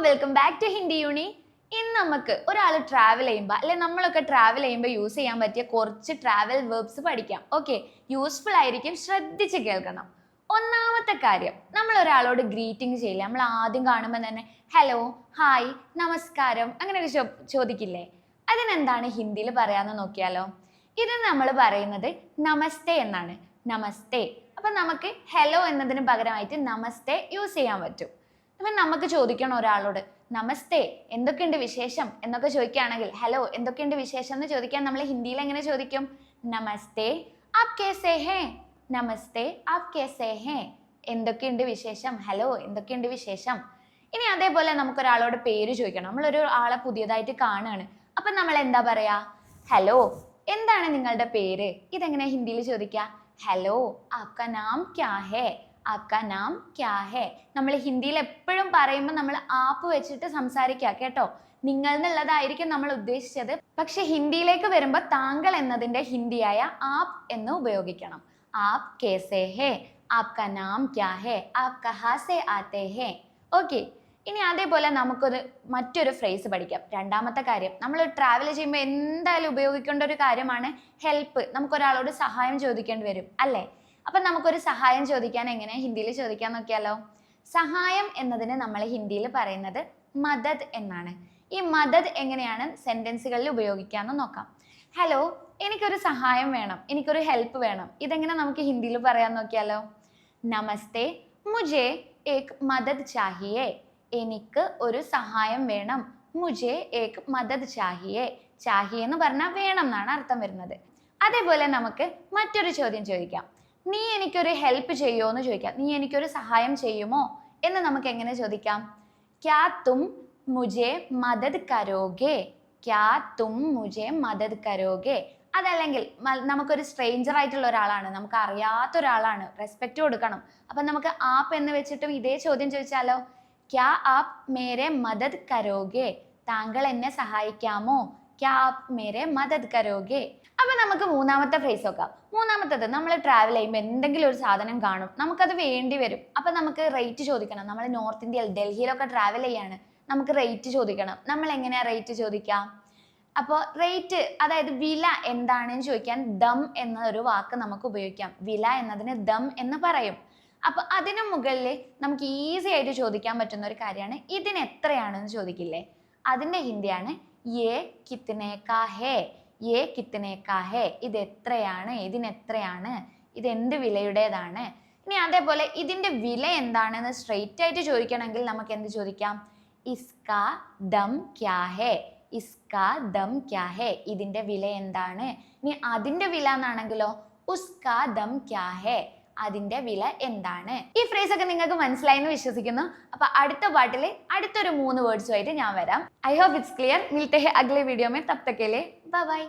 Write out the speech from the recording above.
Welcome back to Hindi യൂണി. ഇന്ന് നമുക്ക് ഒരാൾ ട്രാവൽ ചെയ്യുമ്പോൾ അല്ലെ നമ്മളൊക്കെ ട്രാവൽ ചെയ്യുമ്പോൾ യൂസ് ചെയ്യാൻ പറ്റിയ കുറച്ച് ട്രാവൽ വെർബ്സ് പഠിക്കാം. ഓക്കെ, യൂസ്ഫുൾ ആയിരിക്കും, ശ്രദ്ധിച്ച് കേൾക്കണം. ഒന്നാമത്തെ കാര്യം, നമ്മൾ ഒരാളോട് ഗ്രീറ്റിംഗ് ചെയ്യില്ല. നമ്മൾ ആദ്യം കാണുമ്പോൾ തന്നെ ഹലോ, ഹായ്, നമസ്കാരം അങ്ങനെയൊക്കെ ചോദിക്കില്ലേ? അതിനെന്താണ് ഹിന്ദിയിൽ പറയാമെന്ന് നോക്കിയാലോ? ഇത് നമ്മൾ പറയുന്നത് നമസ്തേ എന്നാണ്. നമസ്തേ. അപ്പം നമുക്ക് ഹലോ എന്നതിന് പകരമായിട്ട് നമസ്തേ യൂസ് ചെയ്യാൻ പറ്റും. അപ്പം നമുക്ക് ചോദിക്കണം ഒരാളോട് നമസ്തേ, എന്തൊക്കെയുണ്ട് വിശേഷം എന്നൊക്കെ ചോദിക്കുകയാണെങ്കിൽ ഹലോ, എന്തൊക്കെയുണ്ട് വിശേഷം എന്ന് ചോദിക്കാൻ നമ്മൾ ഹിന്ദിയിൽ എങ്ങനെ ചോദിക്കും? നമസ്തേ ആപ് കേസേ ഹേ. നമസ്തേ ആപ് കേസേ ഹേ. എന്തൊക്കെയുണ്ട് വിശേഷം? ഹലോ, എന്തൊക്കെയുണ്ട് വിശേഷം? ഇനി അതേപോലെ നമുക്കൊരാളോട് പേര് ചോദിക്കണം. നമ്മളൊരു ആളെ പുതിയതായിട്ട് കാണുകയാണ്. അപ്പം നമ്മൾ എന്താ പറയാ? ഹലോ, എന്താണ് നിങ്ങളുടെ പേര്? ഇതെങ്ങനെ ഹിന്ദിയിൽ ചോദിക്കുക? ഹലോ, ആപ്കാ നാം ക്യാ ഹേ? ആപ്കാ നാം ക്യാ ഹേ? നമ്മൾ ഹിന്ദിയിൽ എപ്പോഴും പറയുമ്പോൾ നമ്മൾ ആപ്പ് വെച്ചിട്ട് സംസാരിക്കുക കേട്ടോ. നിങ്ങൾ എന്നുള്ളതായിരിക്കും നമ്മൾ ഉദ്ദേശിച്ചത്. പക്ഷെ ഹിന്ദിയിലേക്ക് വരുമ്പോൾ താങ്കൾ എന്നതിൻ്റെ ഹിന്ദിയായ ആപ് എന്ന് ഉപയോഗിക്കണം. ആപ് കേസേ ഹേ? ആപ്കാ നാം ക്യാ ഹേ? ആപ് കഹാ സേ ആതേ ഹേ? ഓക്കെ, ഇനി അതേപോലെ നമുക്കൊരു മറ്റൊരു ഫ്രേസ് പഠിക്കാം. രണ്ടാമത്തെ കാര്യം, നമ്മൾ ട്രാവൽ ചെയ്യുമ്പോൾ എന്തായാലും ഉപയോഗിക്കേണ്ട ഒരു കാര്യമാണ് ഹെൽപ്പ്. നമുക്കൊരാളോട് സഹായം ചോദിക്കേണ്ടി വരും അല്ലേ? അപ്പം നമുക്കൊരു സഹായം ചോദിക്കാൻ എങ്ങനെ ഹിന്ദിയിൽ ചോദിക്കാൻ നോക്കിയാലോ? സഹായം എന്നതിന് നമ്മൾ ഹിന്ദിയിൽ പറയുന്നത് മദദ് എന്നാണ്. ഈ മദദ് എങ്ങനെയാണ് സെൻറ്റൻസുകളിൽ ഉപയോഗിക്കാമെന്ന് നോക്കാം. ഹലോ, എനിക്കൊരു സഹായം വേണം, എനിക്കൊരു ഹെൽപ്പ് വേണം. ഇതെങ്ങനെ നമുക്ക് ഹിന്ദിയിൽ പറയാൻ നോക്കിയാലോ? നമസ്തേ, മുझे एक മദദ് ചാഹിയേ. എനിക്ക് ഒരു സഹായം വേണം. മുझे एक മദദ് ചാഹിയേ. ചാഹിയേ എന്ന് പറഞ്ഞാൽ വേണം എന്നാണ് അർത്ഥം വരുന്നത്. അതേപോലെ നമുക്ക് മറ്റൊരു ചോദ്യം ചോദിക്കാം. നീ എനിക്കൊരു ഹെൽപ്പ് ചെയ്യുമോ എന്ന് ചോദിക്കാം. നീ എനിക്കൊരു സഹായം ചെയ്യുമോ എന്ന് നമുക്ക് എങ്ങനെ ചോദിക്കാം? ക്യാ തും മുझे മദദ് കരോഗേ? ക്യാ തും മുझे മദദ് കരോഗേ? അതല്ലെങ്കിൽ നമുക്കൊരു സ്ട്രേഞ്ചർ ആയിട്ടുള്ള ഒരാളാണ്, നമുക്ക് അറിയാത്ത ഒരാളാണ്, റെസ്പെക്റ്റ് കൊടുക്കണം. അപ്പം നമുക്ക് ആപ്പ് എന്ന് വെച്ചിട്ടും ഇതേ ചോദ്യം ചോദിച്ചാലോ? ക്യാ ആപ് മേരെ മദദ് കരോഗേ? താങ്കൾ എന്നെ സഹായിക്കാമോ? ക്യാ ആപ് മേരെ മദദ് കരോഗേ? അപ്പൊ നമുക്ക് മൂന്നാമത്തെ ഫ്രേസ് നോക്കാം. മൂന്നാമത്തത്, നമ്മൾ ട്രാവൽ ചെയ്യുമ്പോൾ എന്തെങ്കിലും ഒരു സാധനം കാണും, നമുക്കത് വേണ്ടി വരും. അപ്പൊ നമുക്ക് റേറ്റ് ചോദിക്കണം. നമ്മൾ നോർത്ത് ഇന്ത്യയിൽ ഡൽഹിയിലൊക്കെ ട്രാവൽ ചെയ്യാണ്, നമുക്ക് റേറ്റ് ചോദിക്കണം. നമ്മൾ എങ്ങനെയാ റേറ്റ് ചോദിക്കാം? അപ്പോൾ റേറ്റ്, അതായത് വില എന്താണെന്ന് ചോദിക്കാൻ ദം എന്നൊരു വാക്ക് നമുക്ക് ഉപയോഗിക്കാം. വില എന്നതിന് ദം എന്ന് പറയും. അപ്പൊ അതിനു മുകളിൽ നമുക്ക് ഈസി ആയിട്ട് ചോദിക്കാൻ പറ്റുന്ന ഒരു കാര്യമാണ് ഇതിന് എത്രയാണെന്ന് ചോദിക്കില്ലേ? അതിന്റെ ഹിന്ദിയാണ് യേ കിത്നെ കാ ഹേ? യേ കിത്നെ കാ ഹേ? ഇത് എത്രയാണ്, ഇതിനെത്രയാണ്, ഇത് എന്ത് വിലയുടേതാണ്? ഇനി അതേപോലെ ഇതിന്റെ വില എന്താണെന്ന് സ്ട്രെയിറ്റ് ആയിട്ട് ചോദിക്കണമെങ്കിൽ നമുക്ക് എന്ത് ചോദിക്കാം? ഇസ്കാ ദം ക്യാ ഹേ? ഇസ്കാ ദം ക്യാ ഹേ? ഇതിന്റെ വില എന്താണ്? ഇനി അതിന്റെ വില എന്നാണെങ്കിലോ ഉസ്കാ ദം ക്യാ ഹേ? അതിന്റെ വില എന്താണ്? ഈ ഫ്രേസ് ഒക്കെ നിങ്ങൾക്ക് മനസ്സിലായി എന്ന് വിശ്വസിക്കുന്നു. അപ്പൊ അടുത്ത പാട്ടിൽ അടുത്തൊരു 3 വേർഡ്സുമായിട്ട് ഞാൻ വരാം. I hope it's clear. മിൽത്തെ ഹേ അഗ്ലേ വീഡിയോ മേ. തബ് തക് കെ ലിയേ ബൈ ബൈ.